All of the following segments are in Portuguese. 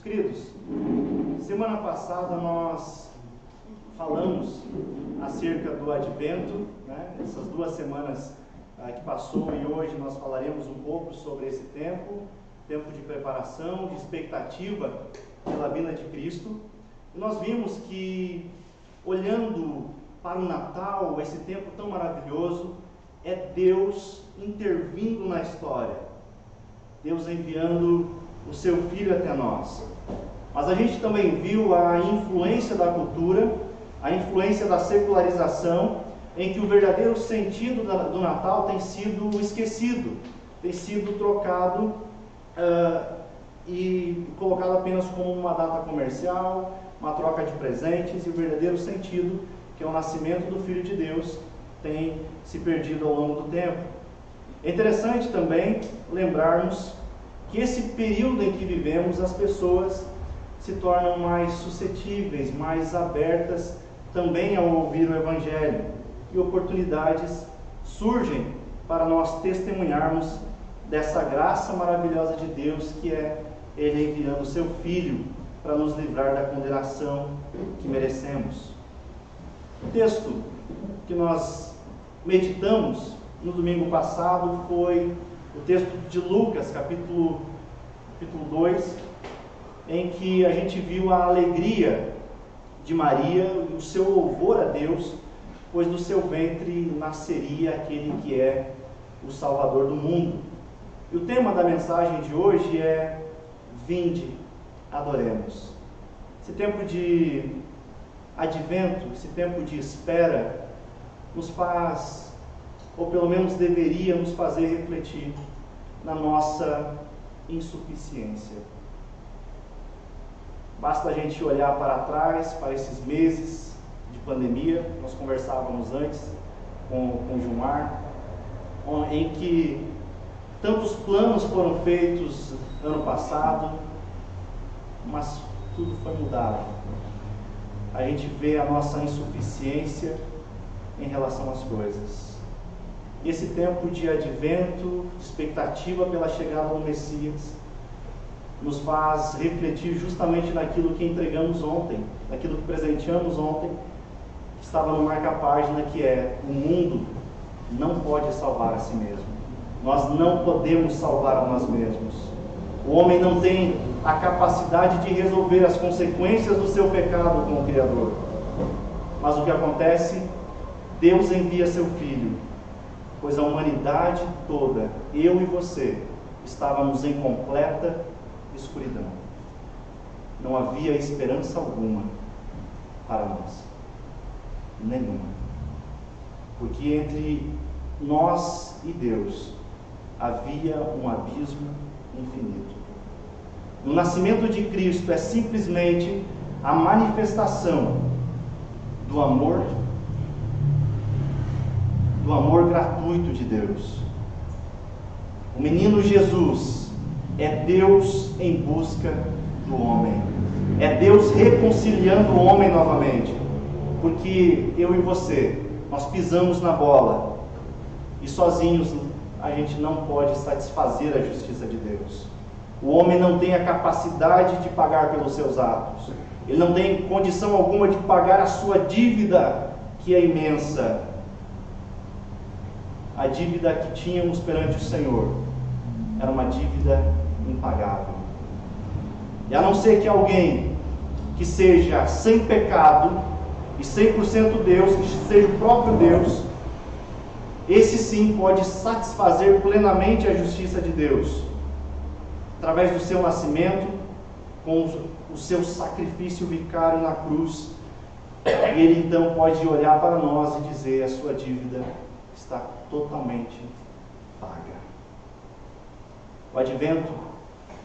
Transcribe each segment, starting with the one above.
Queridos, semana passada nós falamos acerca do Advento, né? Essas 2 semanas que passou, e hoje nós falaremos um pouco sobre esse tempo de preparação, de expectativa pela vinda de Cristo. E nós vimos que, olhando para o Natal, esse tempo tão maravilhoso, é Deus intervindo na história, Deus enviando o seu Filho até nós. Mas a gente também viu a influência da cultura, a influência da secularização, em que o verdadeiro sentido do Natal tem sido esquecido, tem sido trocado e colocado apenas como uma data comercial, uma troca de presentes, e o verdadeiro sentido, que é o nascimento do Filho de Deus, tem se perdido ao longo do tempo. É interessante também lembrarmos que esse período em que vivemos, as pessoas se tornam mais suscetíveis, mais abertas também ao ouvir o Evangelho, e oportunidades surgem para nós testemunharmos dessa graça maravilhosa de Deus, que é Ele enviando o seu Filho para nos livrar da condenação que merecemos. O texto que nós meditamos no domingo passado foi o texto de Lucas, capítulo 2, em que a gente viu a alegria de Maria e o seu louvor a Deus, pois do seu ventre nasceria aquele que é o Salvador do mundo. E o tema da mensagem de hoje é: vinde, adoremos. Esse tempo de advento, esse tempo de espera, nos faz, ou pelo menos deveria nos fazer refletir na nossa insuficiência. Basta a gente olhar para trás, para esses meses de pandemia. Nós conversávamos antes com o Gilmar, em que tantos planos foram feitos ano passado, mas tudo foi mudado. A gente vê a nossa insuficiência em relação às coisas. Esse tempo de advento, de expectativa pela chegada do Messias, nos faz refletir justamente naquilo que entregamos ontem, naquilo que presenteamos ontem, que estava no marca-página, que é: o mundo não pode salvar a si mesmo. Nós não podemos salvar a nós mesmos. O homem não tem a capacidade de resolver as consequências do seu pecado com o Criador. Mas o que acontece? Deus envia seu Filho, pois a humanidade toda, eu e você, estávamos em completa escuridão. Não havia esperança alguma para nós. Nenhuma. Porque entre nós e Deus havia um abismo infinito. O nascimento de Cristo é simplesmente a manifestação do amor gratuito de Deus. O menino Jesus é Deus em busca do homem. É Deus reconciliando o homem novamente. Porque eu e você, nós pisamos na bola, e sozinhos a gente não pode satisfazer a justiça de Deus. O homem não tem a capacidade de pagar pelos seus atos. Ele não tem condição alguma de pagar a sua dívida, que é imensa. A dívida que tínhamos perante o Senhor era uma dívida impagável. E a não ser que alguém que seja sem pecado e 100% Deus, que seja o próprio Deus, esse sim pode satisfazer plenamente a justiça de Deus, através do seu nascimento, com o seu sacrifício vicário na cruz. E Ele então pode olhar para nós e dizer: a sua dívida está totalmente paga. O Advento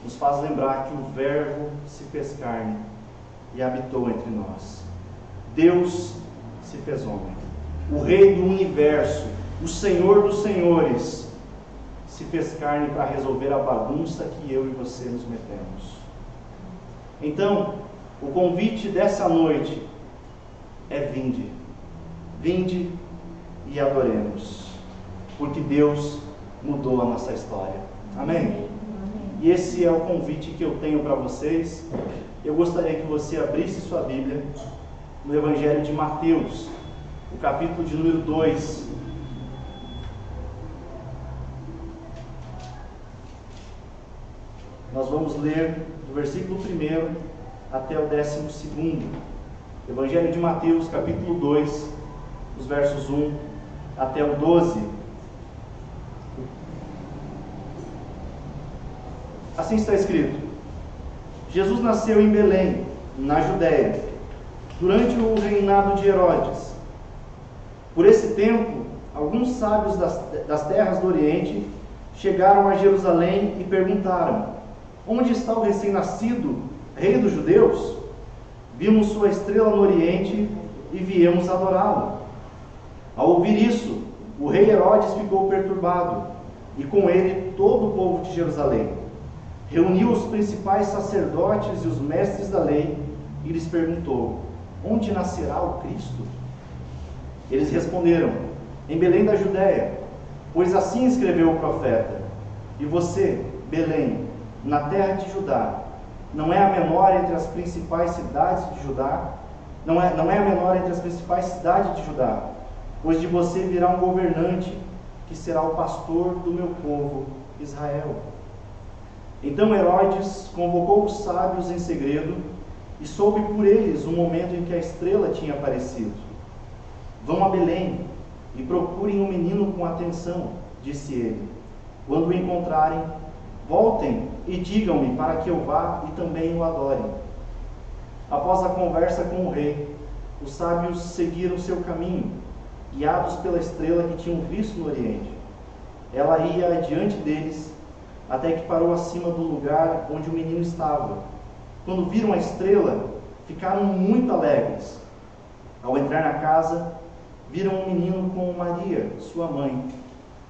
nos faz lembrar que o Verbo se fez carne e habitou entre nós. Deus se fez homem. O Rei do Universo, o Senhor dos Senhores, se fez carne para resolver a bagunça que eu e você nos metemos. Então, o convite dessa noite é: vinde. Vinde e adoremos. Porque Deus mudou a nossa história. Amém? E esse é o convite que eu tenho para vocês. Eu gostaria que você abrisse sua Bíblia no Evangelho de Mateus, o capítulo de número 2. Nós vamos ler do versículo 1 até o 12º. Evangelho de Mateus, capítulo 2, os versos 1 até o 12. Assim está escrito: Jesus nasceu em Belém, na Judéia, durante o reinado de Herodes. Por esse tempo, alguns sábios das terras do Oriente chegaram a Jerusalém e perguntaram: onde está o recém-nascido rei dos judeus? Vimos sua estrela no Oriente e viemos adorá-lo. Ao ouvir isso, o rei Herodes ficou perturbado, e com ele todo o povo de Jerusalém. Reuniu os principais sacerdotes e os mestres da lei e lhes perguntou: onde nascerá o Cristo? Eles responderam: em Belém da Judéia, pois assim escreveu o profeta: e você, Belém, na terra de Judá, não é a menor entre as principais cidades de Judá? Não é a menor entre as principais cidades de Judá, pois de você virá um governante que será o pastor do meu povo Israel. Então Herodes convocou os sábios em segredo e soube por eles o momento em que a estrela tinha aparecido. Vão a Belém e procurem o menino com atenção, disse ele. Quando o encontrarem, voltem e digam-me para que eu vá e também o adore. Após a conversa com o rei, os sábios seguiram seu caminho, guiados pela estrela que tinham visto no Oriente. Ela ia adiante deles, até que parou acima do lugar onde o menino estava. Quando viram a estrela, ficaram muito alegres. Ao entrar na casa, viram um menino com Maria, sua mãe,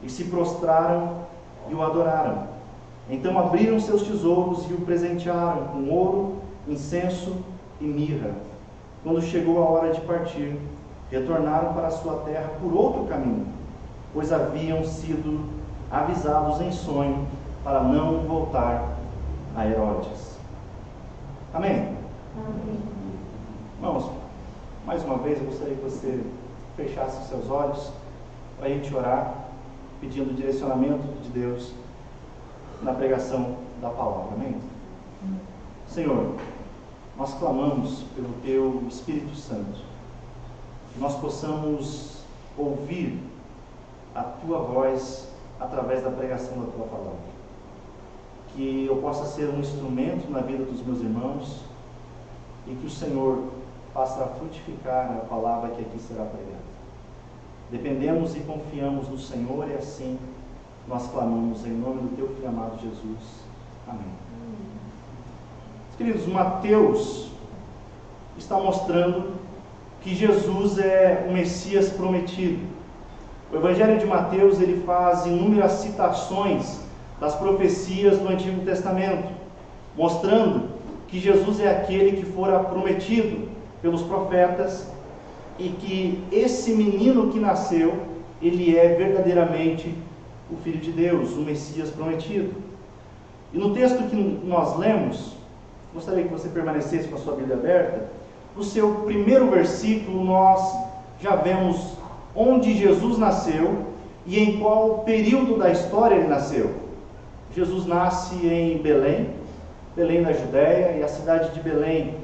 e se prostraram e o adoraram. Então abriram seus tesouros e o presentearam com ouro, incenso e mirra. Quando chegou a hora de partir, retornaram para sua terra por outro caminho, pois haviam sido avisados em sonho para não voltar a Herodes. Amém? Amém. Irmãos, mais uma vez eu gostaria que você fechasse os seus olhos para a gente orar, pedindo o direcionamento de Deus na pregação da palavra. Amém? Senhor, nós clamamos pelo Teu Espírito Santo, que nós possamos ouvir a Tua voz através da pregação da Tua palavra. Que eu possa ser um instrumento na vida dos meus irmãos e que o Senhor faça frutificar a palavra que aqui será pregada. Dependemos e confiamos no Senhor e assim nós clamamos em nome do Teu Filho amado Jesus. Amém. Queridos, Mateus está mostrando que Jesus é o Messias prometido. O Evangelho de Mateus ele faz inúmeras citações das profecias do Antigo Testamento, mostrando que Jesus é aquele que fora prometido pelos profetas e que esse menino que nasceu, ele é verdadeiramente o Filho de Deus, o Messias prometido. E no texto que nós lemos, gostaria que você permanecesse com a sua Bíblia aberta. No seu primeiro versículo nós já vemos onde Jesus nasceu e em qual período da história ele nasceu. Jesus nasce em Belém, Belém da Judéia, e a cidade de Belém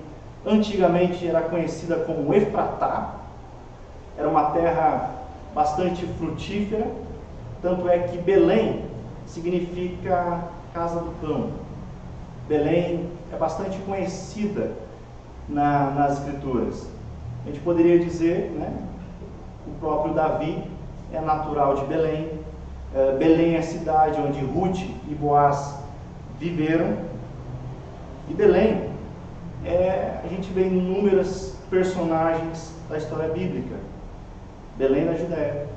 antigamente era conhecida como Efratá. Era uma terra bastante frutífera, tanto é que Belém significa casa do pão. Belém é bastante conhecida nas Escrituras. A gente poderia dizer, o próprio Davi é natural de Belém. Belém é a cidade onde Ruth e Boaz viveram. E Belém, a gente vê inúmeras personagens da história bíblica. Belém na Judéia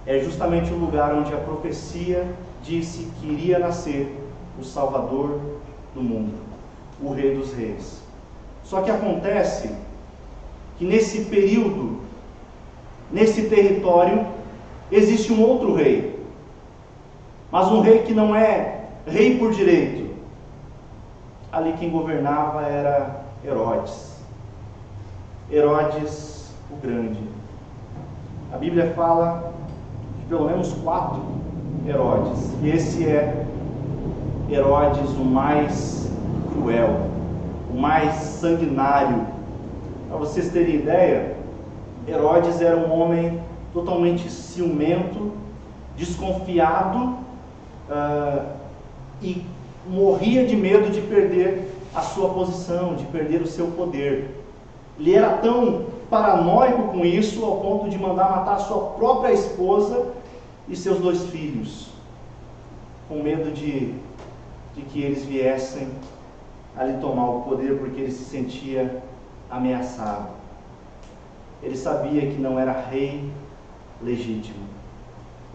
é justamente o lugar onde a profecia disse que iria nascer o Salvador do mundo, o Rei dos Reis. Só que acontece que nesse período, nesse território, existe um outro rei, mas um rei que não é rei por direito. Ali quem governava era Herodes. Herodes o Grande. A Bíblia fala de pelo menos 4 Herodes. E esse é Herodes o mais cruel, o mais sanguinário. Para vocês terem ideia, Herodes era um homem totalmente ciumento, desconfiado, e morria de medo de perder a sua posição, de perder o seu poder. Ele era tão paranoico com isso, ao ponto de mandar matar a sua própria esposa e seus 2 filhos, com medo de que eles viessem a lhe tomar o poder, porque ele se sentia ameaçado. Ele sabia que não era rei legítimo,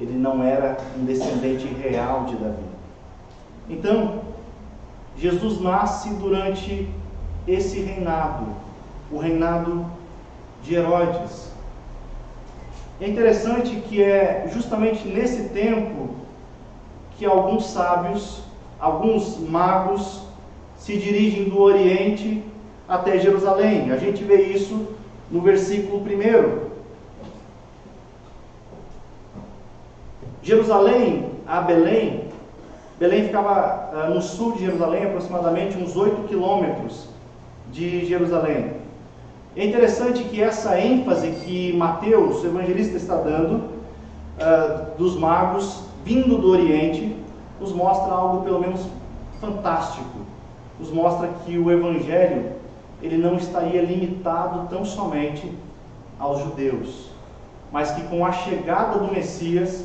ele não era um descendente real de Davi. Então, Jesus nasce durante esse reinado, o reinado de Herodes. É interessante que é justamente nesse tempo que alguns sábios, alguns magos, se dirigem do Oriente até Jerusalém. A gente vê isso no versículo 1. Jerusalém a Belém. Belém ficava no sul de Jerusalém, aproximadamente uns 8 quilômetros de Jerusalém. É interessante que essa ênfase que Mateus, o evangelista, está dando dos magos vindo do Oriente, nos mostra algo pelo menos fantástico. Nos mostra que o evangelho ele não estaria limitado tão somente aos judeus, mas que com a chegada do Messias,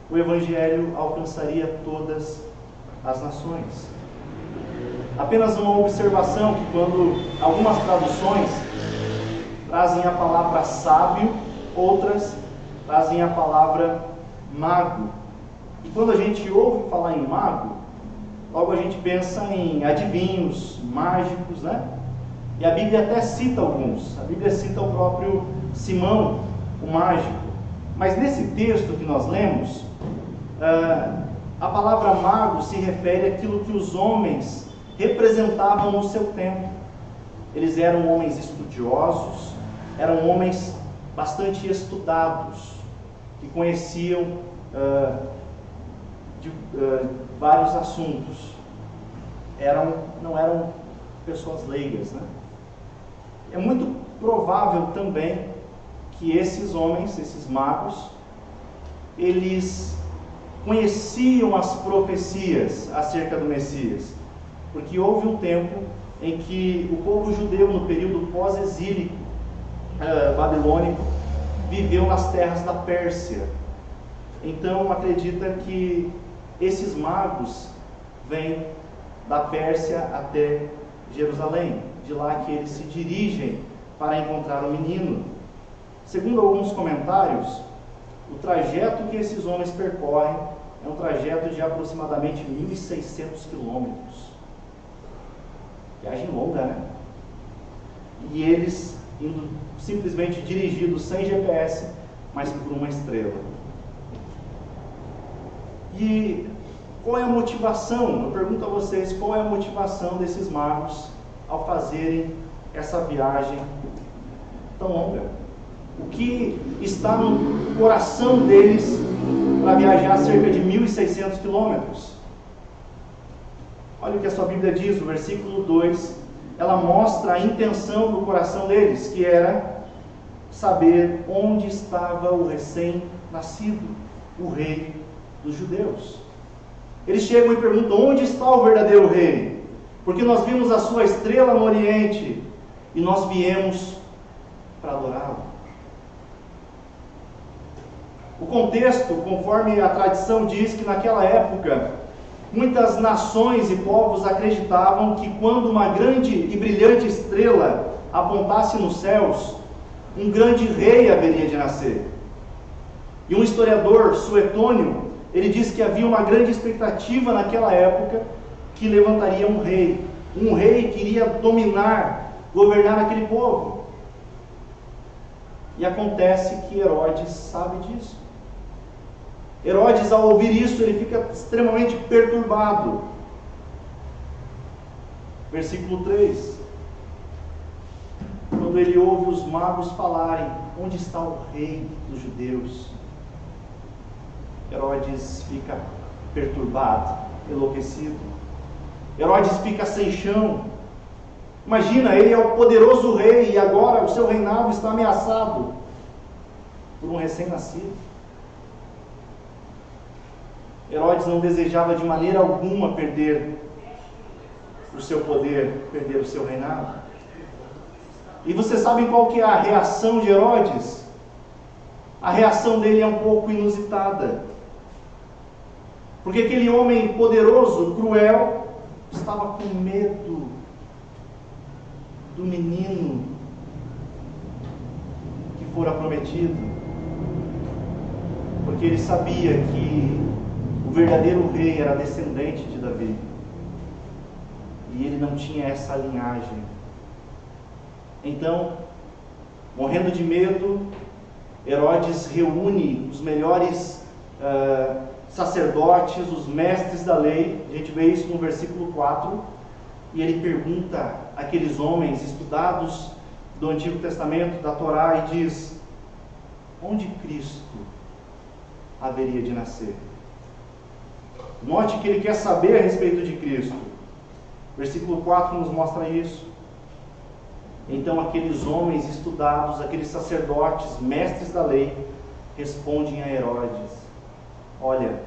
o evangelho alcançaria todas as nações. Apenas uma observação, que quando algumas traduções trazem a palavra sábio, outras trazem a palavra mago. E quando a gente ouve falar em mago, logo a gente pensa em adivinhos, mágicos, né? E a Bíblia até cita alguns. A Bíblia cita o próprio Simão, o mágico. Mas nesse texto que nós lemos, a palavra mago se refere àquilo que os homens representavam no seu tempo. Eles eram homens estudiosos, eram homens bastante estudados, que conheciam vários assuntos. Não eram pessoas leigas, né? É muito provável também que esses homens, esses magos, eles conheciam as profecias acerca do Messias, porque houve um tempo em que o povo judeu, no período pós-exílico babilônico, viveu nas terras da Pérsia. Então acredita que esses magos vêm da Pérsia até Jerusalém, de lá que eles se dirigem para encontrar o menino. Segundo alguns comentários, o trajeto que esses homens percorrem é um trajeto de aproximadamente 1.600 quilômetros. Viagem longa, né? E eles indo simplesmente dirigidos sem GPS, mas por uma estrela. E qual é a motivação? Eu pergunto a vocês, qual é a motivação desses magos ao fazerem essa viagem tão longa? O que está no coração deles para viajar cerca de 1.600 quilômetros? Olha o que a sua Bíblia diz, no versículo 2, ela mostra a intenção do coração deles, que era saber onde estava o recém-nascido, o rei dos judeus. Eles chegam e perguntam: onde está o verdadeiro rei? Porque nós vimos a sua estrela no Oriente e nós viemos para adorá-lo. O contexto, conforme a tradição diz, que naquela época muitas nações e povos acreditavam que quando uma grande e brilhante estrela apontasse nos céus, um grande rei haveria de nascer. E um historiador, Suetônio, ele diz que havia uma grande expectativa naquela época que levantaria um rei que iria dominar, governar aquele povo. E acontece que Herodes sabe disso. Herodes, ao ouvir isso, ele fica extremamente perturbado. Versículo 3. Quando ele ouve os magos falarem: onde está o rei dos judeus? Herodes fica perturbado, enlouquecido. Herodes fica sem chão. Imagina, ele é o poderoso rei e agora o seu reinado está ameaçado por um recém-nascido. Herodes não desejava de maneira alguma perder o seu poder, perder o seu reinado. E vocês sabem qual que é a reação de Herodes? A reação dele é um pouco inusitada. Porque aquele homem poderoso, cruel, estava com medo do menino que fora prometido. Porque ele sabia que o verdadeiro rei era descendente de Davi. E ele não tinha essa linhagem. Então, morrendo de medo, Herodes reúne os melhores sacerdotes, os mestres da lei. A gente vê isso no versículo 4. E ele pergunta àqueles homens estudados do Antigo Testamento, da Torá, e diz: onde Cristo haveria de nascer? Note que ele quer saber a respeito de Cristo. Versículo 4 nos mostra isso. Então aqueles homens estudados, aqueles sacerdotes, mestres da lei, respondem a Herodes: olha,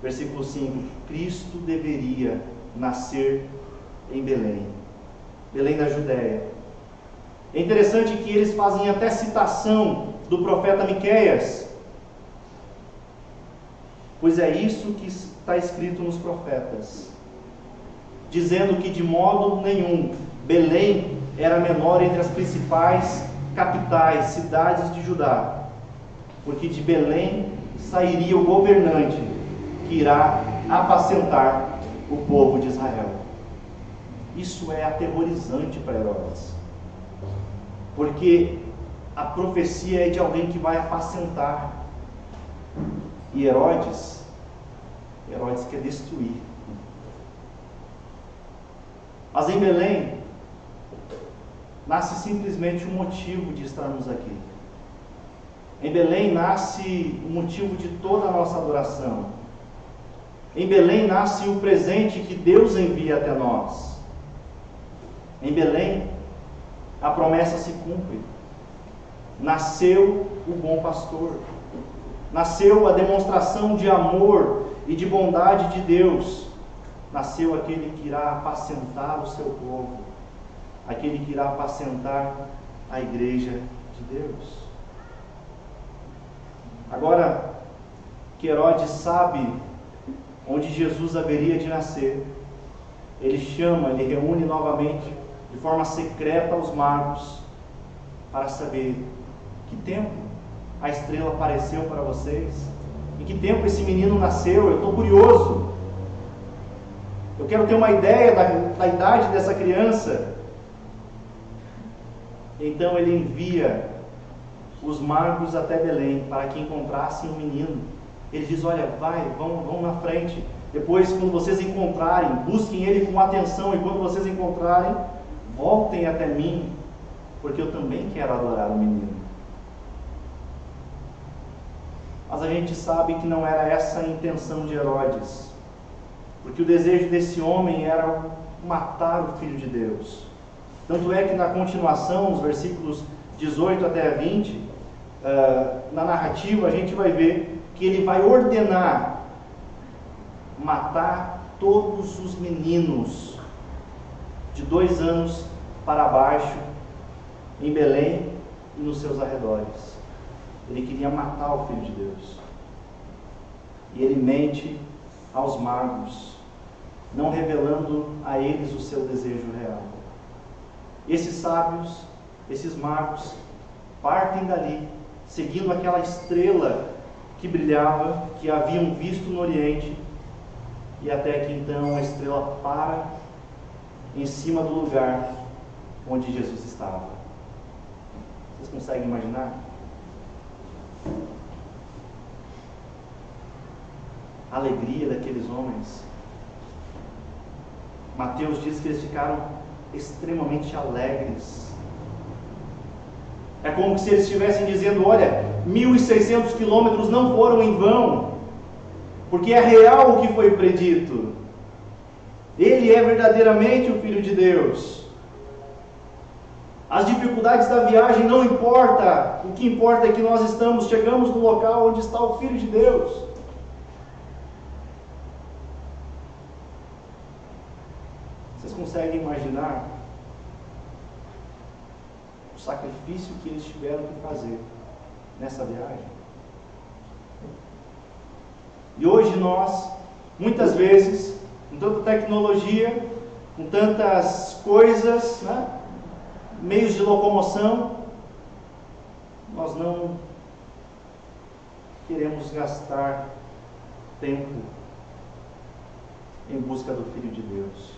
versículo 5, Cristo deveria nascer em Belém, Belém da Judéia. É interessante que eles fazem até citação do profeta Miqueias, pois é isso que está escrito nos profetas, dizendo que de modo nenhum Belém era menor entre as principais capitais, cidades de Judá, porque de Belém sairia o governante que irá apacentar o povo de Israel. Isso é aterrorizante para Herodes, porque a profecia é de alguém que vai apacentar, e Herodes quer destruir. Mas em Belém nasce simplesmente um motivo de estarmos aqui. Em Belém nasce o motivo de toda a nossa adoração. Em Belém nasce o presente que Deus envia até nós. Em Belém a promessa se cumpre. Nasceu o bom pastor. Nasceu a demonstração de amor e de bondade de Deus. Nasceu aquele que irá apacentar o seu povo, aquele que irá apacentar a igreja de Deus. Agora que Herodes sabe onde Jesus haveria de nascer, ele reúne novamente, de forma secreta, os magos, para saber que tempo a estrela apareceu para vocês, em que tempo esse menino nasceu. Eu estou curioso. Eu quero ter uma ideia da idade dessa criança. Então ele envia os magos até Belém para que encontrassem o menino. Ele diz: olha, vão na frente. Depois, quando vocês encontrarem, busquem ele com atenção. E quando vocês encontrarem, voltem até mim, porque eu também quero adorar o menino. Mas a gente sabe que não era essa a intenção de Herodes. Porque o desejo desse homem era matar o Filho de Deus. Tanto é que na continuação, nos versículos 18 até 20, na narrativa a gente vai ver que ele vai ordenar matar todos os meninos de 2 anos para baixo em Belém e nos seus arredores. Ele queria matar o Filho de Deus. E ele mente aos magos, não revelando a eles o seu desejo real. Esses sábios, esses magos, partem dali, seguindo aquela estrela que brilhava, que haviam visto no Oriente, e até que então a estrela para em cima do lugar onde Jesus estava. Vocês conseguem imaginar? a alegria daqueles homens. Mateus diz que eles ficaram extremamente alegres. É como se eles estivessem dizendo: olha, 1.600 quilômetros não foram em vão, porque é real o que foi predito. Ele é verdadeiramente o Filho de Deus. As dificuldades da viagem não importa, o que importa é que nós chegamos no local onde está o Filho de Deus. Vocês conseguem imaginar o sacrifício que eles tiveram que fazer nessa viagem? E hoje nós, muitas vezes, com tanta tecnologia, com tantas coisas, né? Meios de locomoção, nós não queremos gastar tempo em busca do Filho de Deus.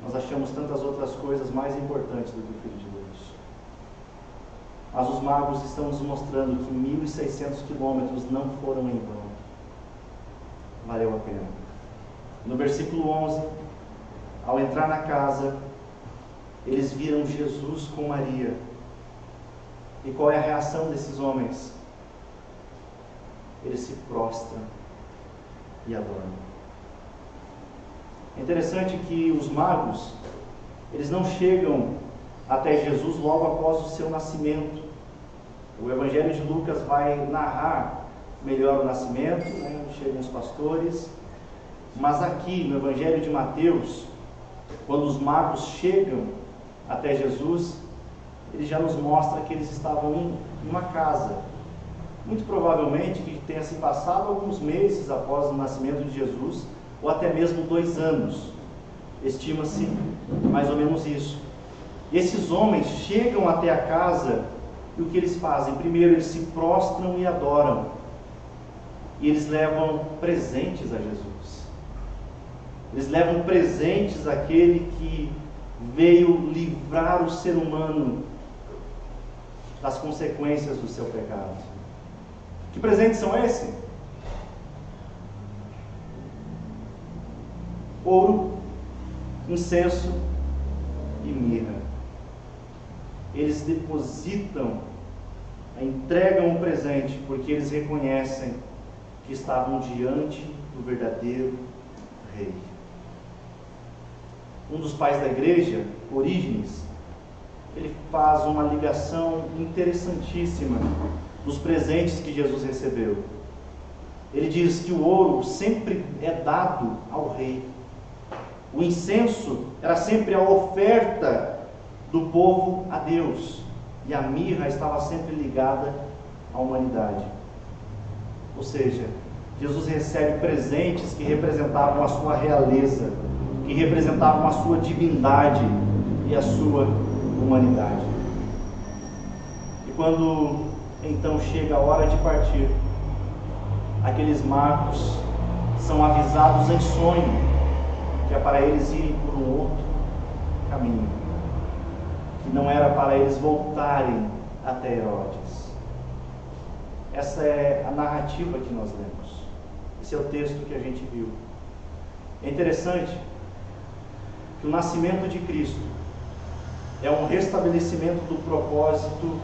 Nós achamos tantas outras coisas mais importantes do que o Filho de Deus. Mas os magos estão nos mostrando que 1.600 quilômetros não foram em vão. Valeu a pena. No versículo 11, ao entrar na casa, eles viram Jesus com Maria. E qual é a reação desses homens? Eles se prostram e adoram. É interessante que os magos, eles não chegam até Jesus logo após o seu nascimento. O Evangelho de Lucas vai narrar melhor o nascimento, né? Chegam os pastores. Mas aqui no Evangelho de Mateus, quando os magos chegam até Jesus, ele já nos mostra que eles estavam em uma casa. Muito provavelmente que tenha se passado alguns meses após o nascimento de Jesus, ou até mesmo 2 anos. Estima-se mais ou menos isso. E esses homens chegam até a casa, e o que eles fazem? Primeiro, eles se prostram e adoram. E eles levam presentes a Jesus. Eles levam presentes àquele que veio livrar o ser humano das consequências do seu pecado. Que presentes são esses? Ouro, incenso e mirra. Eles depositam, entregam o presente, porque eles reconhecem que estavam diante do verdadeiro Rei. Um dos pais da igreja, Orígenes, ele faz uma ligação interessantíssima dos presentes que Jesus recebeu. Ele diz que o ouro sempre é dado ao rei. O incenso era sempre a oferta do povo a Deus. E a mirra estava sempre ligada à humanidade. Ou seja, Jesus recebe presentes que representavam a sua realeza, que representavam a sua divindade e a sua humanidade. E quando então chega a hora de partir, aqueles magos são avisados em sonho que é para eles irem por um outro caminho, que não era para eles voltarem até Herodes. Essa é a narrativa que nós lemos. Esse é o texto que a gente viu. É interessante que o nascimento de Cristo é um restabelecimento do propósito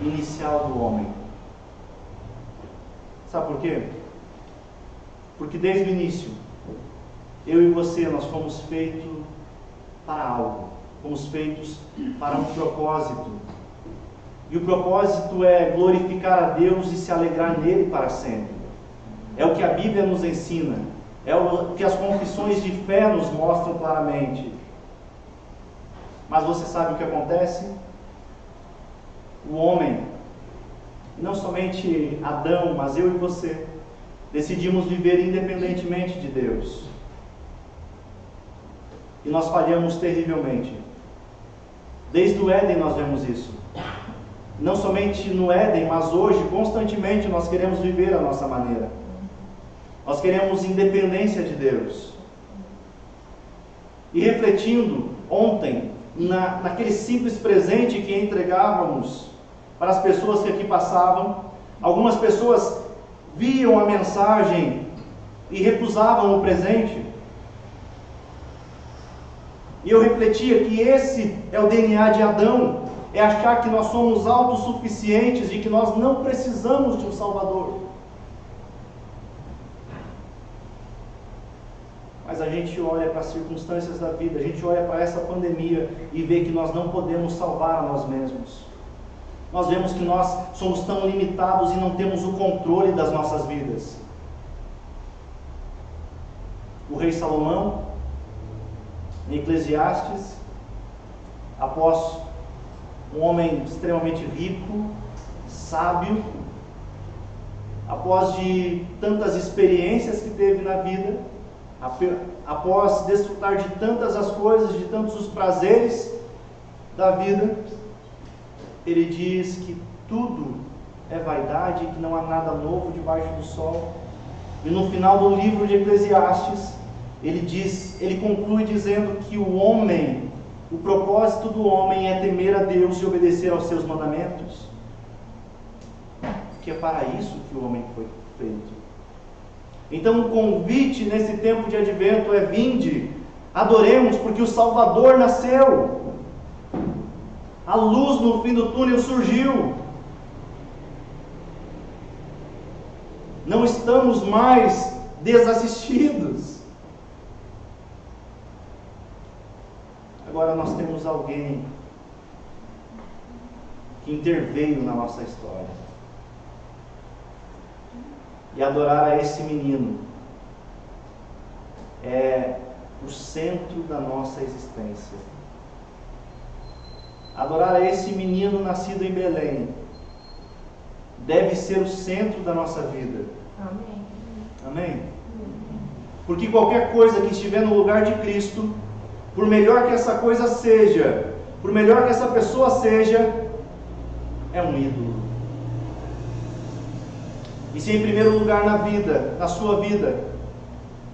inicial do homem. Sabe por quê? Porque desde o início, eu e você, nós fomos feitos para algo. Fomos feitos para um propósito. E o propósito é glorificar a Deus e se alegrar nele para sempre. É o que a Bíblia nos ensina. É o que as confissões de fé nos mostram claramente. Mas você sabe o que acontece? O homem, não somente Adão, mas eu e você, decidimos viver independentemente de Deus. E nós falhamos terrivelmente. Desde o Éden nós vemos isso. Não somente no Éden, mas hoje, constantemente, nós queremos viver a nossa maneira. Nós queremos independência de Deus. E refletindo ontem, naquele simples presente que entregávamos para as pessoas que aqui passavam, algumas pessoas viam a mensagem e recusavam o presente. E eu refletia que esse é o DNA de Adão, é achar que nós somos autossuficientes, de que nós não precisamos de um Salvador. Mas a gente olha para as circunstâncias da vida, a gente olha para essa pandemia e vê que nós não podemos salvar a nós mesmos. Nós vemos que nós somos tão limitados e não temos o controle das nossas vidas. O rei Salomão, em Eclesiastes, após um homem extremamente rico, sábio, após de tantas experiências que teve na vida, após desfrutar de tantas as coisas, de tantos os prazeres da vida, ele diz que tudo é vaidade, que não há nada novo debaixo do sol. E no final do livro de Eclesiastes, ele conclui dizendo que o propósito do homem é temer a Deus e obedecer aos seus mandamentos. Que é para isso que o homem foi feito. Então o convite nesse tempo de advento é: vinde, adoremos, porque o Salvador nasceu. A luz no fim do túnel surgiu. Não estamos mais desassistidos. Agora nós temos alguém que interveio na nossa história. E adorar a esse menino é o centro da nossa existência. Adorar a esse menino nascido em Belém deve ser o centro da nossa vida. Amém. Amém? Porque qualquer coisa que estiver no lugar de Cristo, por melhor que essa coisa seja, por melhor que essa pessoa seja, é um ídolo. E se em primeiro lugar na vida, na sua vida,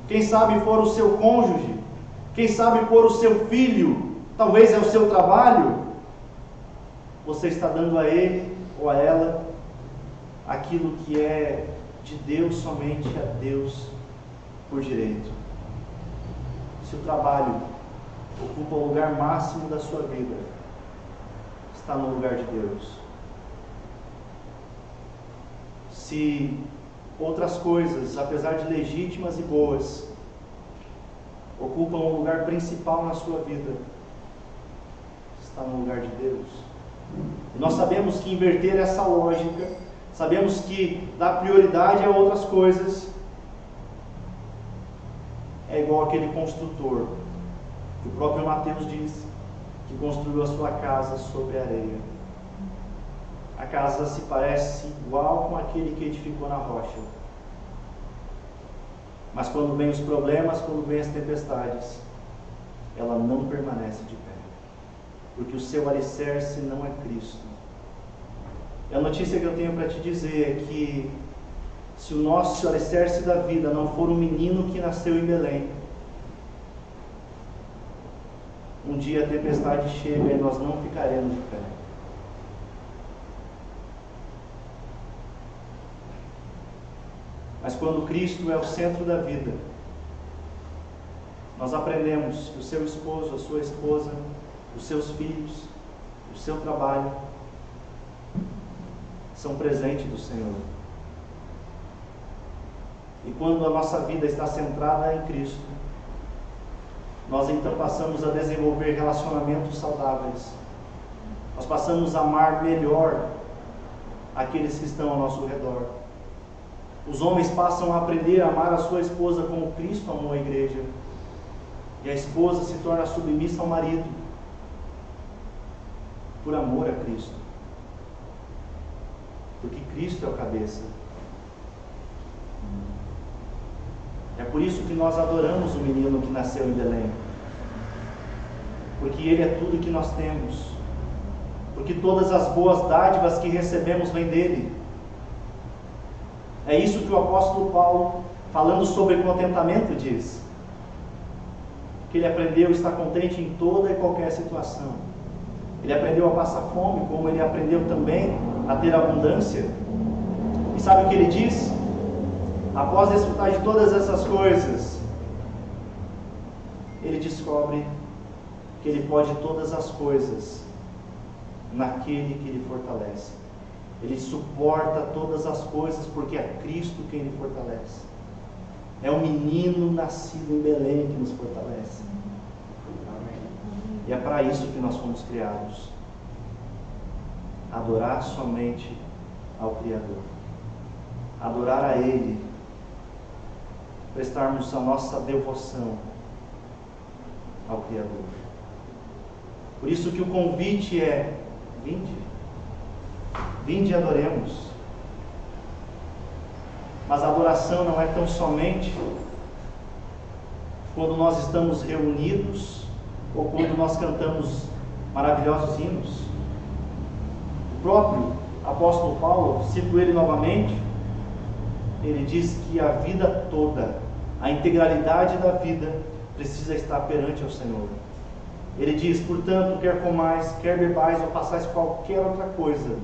quem sabe for o seu cônjuge, quem sabe for o seu filho, talvez é o seu trabalho, você está dando a ele ou a ela aquilo que é de Deus somente a Deus por direito. Se o trabalho ocupa o lugar máximo da sua vida, está no lugar de Deus. Se outras coisas, apesar de legítimas e boas, ocupam o lugar principal na sua vida, está no lugar de Deus. E nós sabemos que inverter essa lógica, sabemos que dar prioridade a outras coisas, é igual aquele construtor, que o próprio Mateus diz, que construiu a sua casa sobre a areia. A casa se parece igual com aquele que edificou na rocha. Mas quando vem os problemas, quando vem as tempestades, ela não permanece de pé. Porque o seu alicerce não é Cristo. E a notícia que eu tenho para te dizer é que se o nosso alicerce da vida não for o menino que nasceu em Belém, um dia a tempestade chega e nós não ficaremos de pé. Mas quando Cristo é o centro da vida, nós aprendemos que o seu esposo, a sua esposa, os seus filhos, o seu trabalho são presente do Senhor. E quando a nossa vida está centrada em Cristo, nós então passamos a desenvolver relacionamentos saudáveis. Nós passamos a amar melhor aqueles que estão ao nosso redor. Os homens passam a aprender a amar a sua esposa como Cristo amou a igreja. E a esposa se torna submissa ao marido, por amor a Cristo. Porque Cristo é o cabeça. É por isso que nós adoramos o menino que nasceu em Belém. Porque ele é tudo que nós temos. Porque todas as boas dádivas que recebemos vêm dele. É isso que o apóstolo Paulo, falando sobre contentamento, diz. Que ele aprendeu a estar contente em toda e qualquer situação. Ele aprendeu a passar fome, como ele aprendeu também a ter abundância. E sabe o que ele diz? após desfrutar de todas essas coisas, ele descobre que ele pode todas as coisas naquele que ele fortalece. Ele suporta todas as coisas porque é Cristo quem lhe fortalece. É o menino nascido em Belém que nos fortalece. E é para isso que nós fomos criados. Adorar somente ao Criador. Adorar a Ele. Prestarmos a nossa devoção ao Criador. Por isso que o convite é: vinde. Vinde e adoremos. Mas a adoração não é tão somente quando nós estamos reunidos ou quando nós cantamos maravilhosos hinos. O próprio apóstolo Paulo, cito ele novamente, ele diz que a vida toda, a integralidade da vida, precisa estar perante ao Senhor. Ele diz: portanto, quer comais, quer bebais ou façais qualquer outra coisa,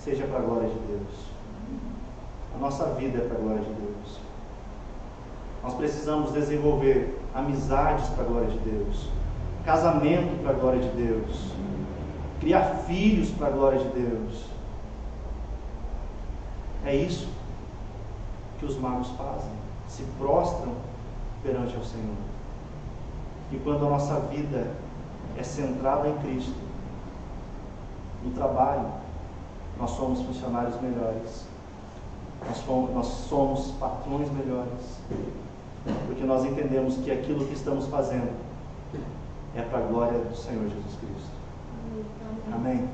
seja para a glória de Deus. A nossa vida é para a glória de Deus. Nós precisamos desenvolver amizades para a glória de Deus, casamento para a glória de Deus, criar filhos para a glória de Deus. É isso que os magos fazem, se prostram perante ao Senhor. E quando a nossa vida é centrada em Cristo, no trabalho, nós somos funcionários melhores, nós somos patrões melhores, porque nós entendemos que aquilo que estamos fazendo é para a glória do Senhor Jesus Cristo. Amém?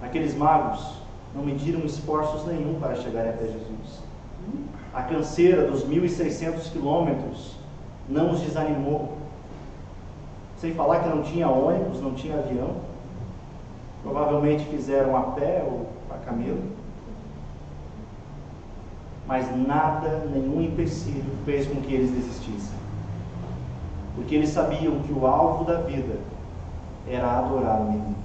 Aqueles magos não mediram esforços nenhum para chegarem até Jesus. A canseira dos 1.600 quilômetros não os desanimou. Sem falar que não tinha ônibus, não tinha avião. Provavelmente fizeram a pé ou a camelo. Mas nada, nenhum empecilho fez com que eles desistissem. Porque eles sabiam que o alvo da vida era adorar o menino.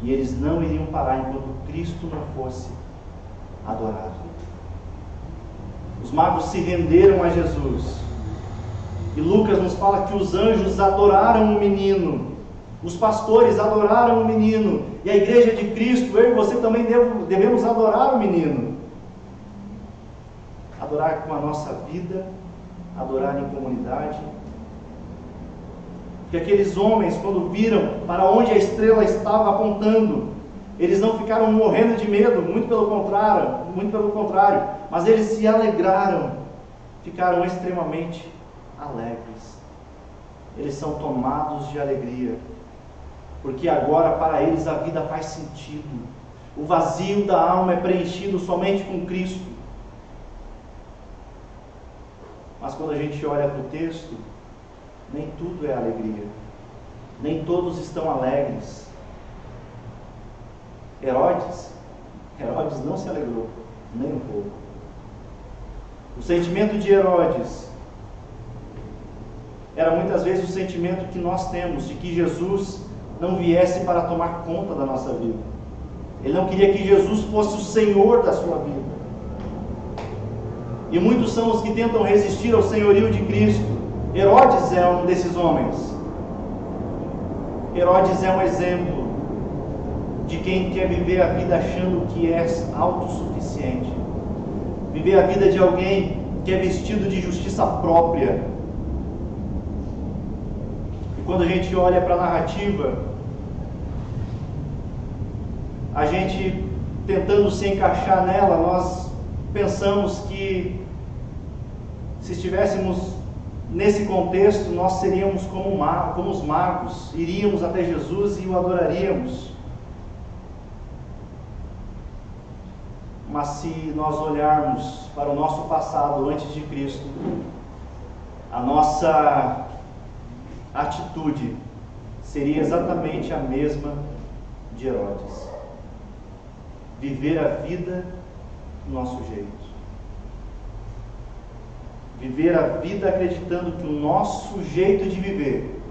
E eles não iriam parar enquanto Cristo não fosse adorado. Os magos se renderam a Jesus. E Lucas nos fala que os anjos adoraram o menino. Os pastores adoraram o menino. E a igreja de Cristo, eu e você também devemos adorar o menino. Adorar com a nossa vida, adorar em comunidade. Porque aqueles homens, quando viram para onde a estrela estava apontando, eles não ficaram morrendo de medo, muito pelo contrário, mas eles se alegraram, ficaram extremamente alegres. Eles são tomados de alegria, porque agora para eles a vida faz sentido. O vazio da alma é preenchido somente com Cristo. Mas quando a gente olha para o texto, nem tudo é alegria, nem todos estão alegres. Herodes não se alegrou, nem um pouco. O sentimento de Herodes era muitas vezes o sentimento que nós temos, de que Jesus não viesse para tomar conta da nossa vida. Ele não queria que Jesus fosse o Senhor da sua vida. E muitos são os que tentam resistir ao senhorio de Cristo. Herodes é um desses homens. Herodes é um exemplo de quem quer viver a vida achando que é autossuficiente. Viver a vida de alguém que é vestido de justiça própria. E quando a gente olha para a narrativa, a gente tentando se encaixar nela, nós pensamos que se estivéssemos nesse contexto, nós seríamos como os magos, iríamos até Jesus e o adoraríamos. Mas se nós olharmos para o nosso passado antes de Cristo, a nossa atitude seria exatamente a mesma de Herodes. Viver a vida do nosso jeito. Viver a vida acreditando que o nosso jeito de viver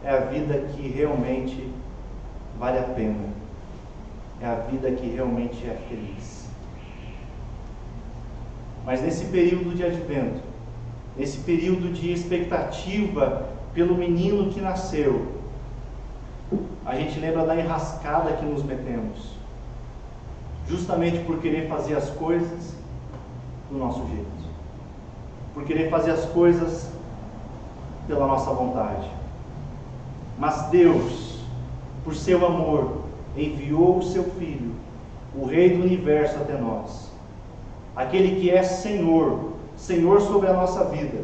é a vida que realmente vale a pena. É a vida que realmente é feliz. Mas nesse período de advento, nesse período de expectativa pelo menino que nasceu, a gente lembra da enrascada que nos metemos, justamente por querer fazer as coisas do nosso jeito, por querer fazer as coisas pela nossa vontade. Mas Deus, por seu amor, enviou o seu Filho, o Rei do Universo, até nós, aquele que é Senhor, Senhor sobre a nossa vida,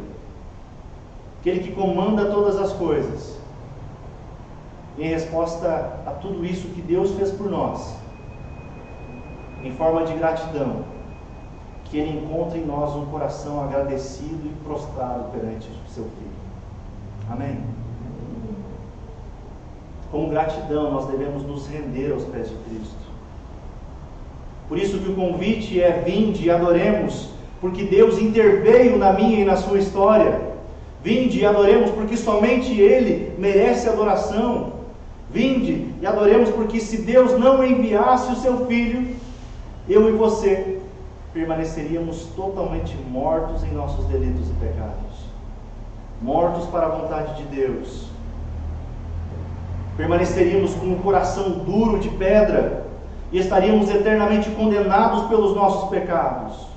aquele que comanda todas as coisas. E em resposta a tudo isso que Deus fez por nós, em forma de gratidão, que Ele encontre em nós um coração agradecido e prostrado perante o seu Filho. Amém? Como gratidão, nós devemos nos render aos pés de Cristo. Por isso que o convite é: vinde e adoremos, porque Deus interveio na minha e na sua história. Vinde e adoremos, porque somente Ele merece adoração. Vinde e adoremos, porque se Deus não enviasse o seu Filho, eu e você permaneceríamos totalmente mortos em nossos delitos e pecados, mortos para a vontade de Deus. Permaneceríamos com um coração duro de pedra e estaríamos eternamente condenados pelos nossos pecados.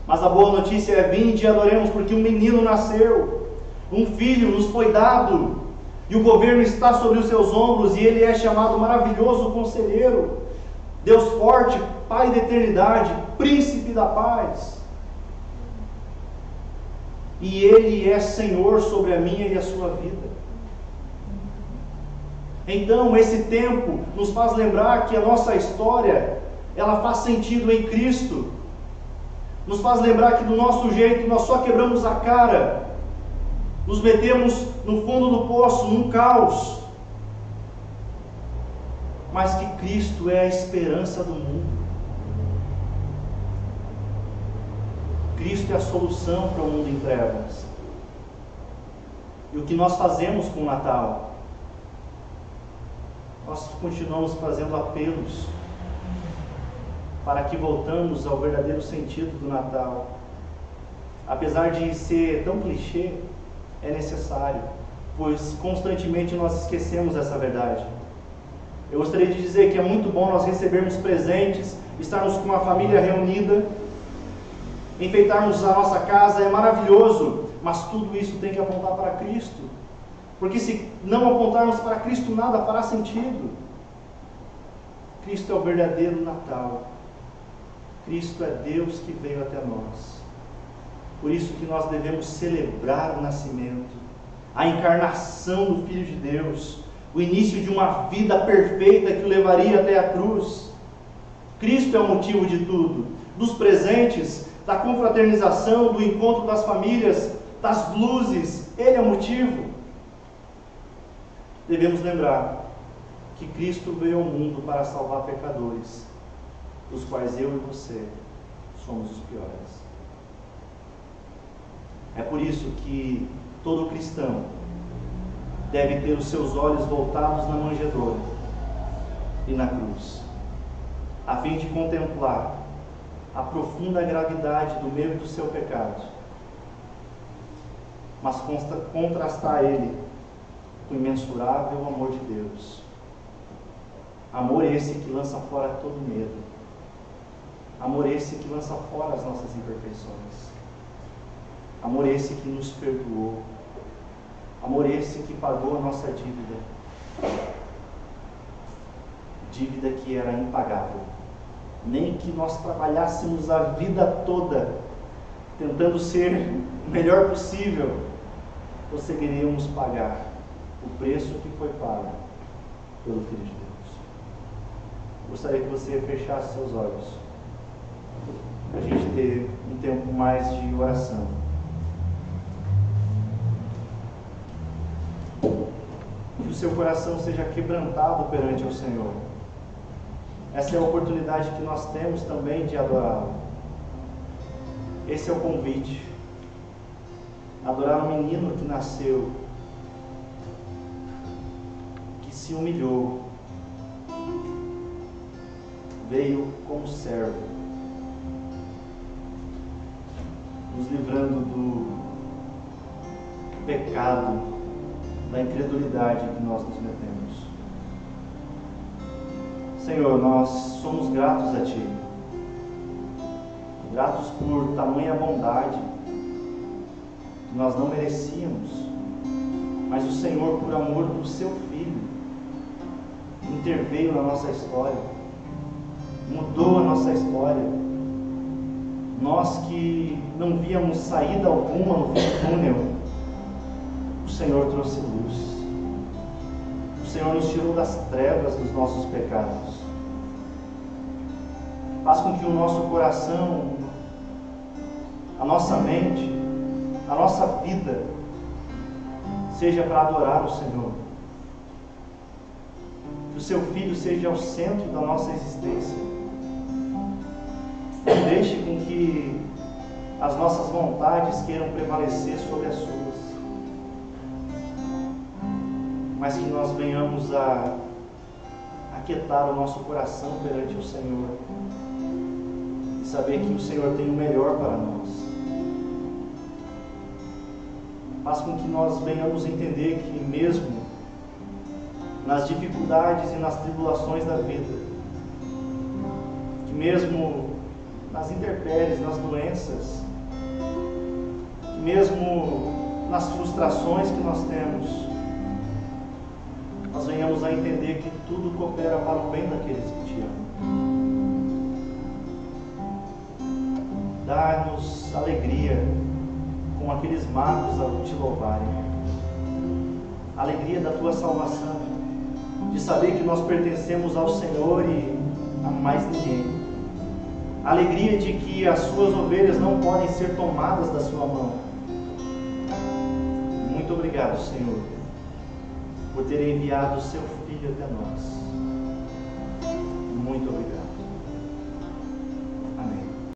Mas a boa notícia é: vinde e adoremos, porque um menino nasceu, um filho nos foi dado, e o governo está sobre os seus ombros, e ele é chamado Maravilhoso Conselheiro, Deus Forte, Pai da Eternidade, Príncipe da Paz. E Ele é Senhor sobre a minha e a sua vida. Então, esse tempo nos faz lembrar que a nossa história, ela faz sentido em Cristo. Nos faz lembrar que do nosso jeito nós só quebramos a cara, nos metemos no fundo do poço, num caos, mas que Cristo é a esperança do mundo. Cristo é a solução para o mundo em trevas. E o que nós fazemos com o Natal? Nós continuamos fazendo apelos para que voltamos ao verdadeiro sentido do Natal. Apesar de ser tão clichê, é necessário, pois constantemente nós esquecemos essa verdade. Eu gostaria de dizer que é muito bom nós recebermos presentes, estarmos com a família reunida, enfeitarmos a nossa casa, é maravilhoso, mas tudo isso tem que apontar para Cristo, porque se não apontarmos para Cristo, nada fará sentido. Cristo é o verdadeiro Natal. Cristo é Deus que veio até nós. Por isso que nós devemos celebrar o nascimento, a encarnação do Filho de Deus, o início de uma vida perfeita que o levaria até a cruz. Cristo é o motivo de tudo, dos presentes, da confraternização, do encontro das famílias, das luzes. Ele é o motivo. Devemos lembrar que Cristo veio ao mundo para salvar pecadores, dos quais eu e você somos os piores. É por isso que todo cristão deve ter os seus olhos voltados na manjedoura e na cruz, a fim de contemplar a profunda gravidade do meu e do seu pecado, mas contrastar ele com o imensurável amor de Deus. Amor esse que lança fora todo medo. Amor esse que lança fora as nossas imperfeições. Amor esse que nos perdoou. Amor esse que pagou a nossa dívida. Dívida que era impagável. Nem que nós trabalhássemos a vida toda tentando ser o melhor possível, conseguiríamos pagar o preço que foi pago pelo Filho de Deus. Gostaria que você fechasse seus olhos, para a gente ter um tempo mais de oração. Que o seu coração seja quebrantado perante o Senhor. Essa é a oportunidade que nós temos também de adorá-lo. Esse é o convite. Adorar o menino que nasceu, que se humilhou, veio como servo, nos livrando do pecado, da incredulidade que nós nos metemos. Senhor, nós somos gratos a Ti, gratos por tamanha bondade que nós não merecíamos, mas o Senhor, por amor do Seu Filho, interveio na nossa história, mudou a nossa história. Nós que não víamos saída alguma no fim do túnel, o Senhor trouxe luz. O Senhor nos tirou das trevas dos nossos pecados. Faz com que o nosso coração, a nossa mente, a nossa vida seja para adorar o Senhor. Que o Seu Filho seja o centro da nossa existência. Não deixe com que as nossas vontades queiram prevalecer sobre as suas, mas que nós venhamos a aquietar o nosso coração perante o Senhor e saber que o Senhor tem o melhor para nós. Faz com que nós venhamos entender que mesmo nas dificuldades e nas tribulações da vida, que mesmo nas intempéries, nas doenças, que mesmo nas frustrações que nós temos, nós venhamos a entender que tudo coopera para o bem daqueles que Te amam. Dá-nos alegria com aqueles magos a Te louvarem, alegria da Tua salvação, de saber que nós pertencemos ao Senhor e a mais ninguém, alegria de que as Suas ovelhas não podem ser tomadas da Sua mão. Muito obrigado, Senhor, por ter enviado o Seu Filho até nós. Muito obrigado.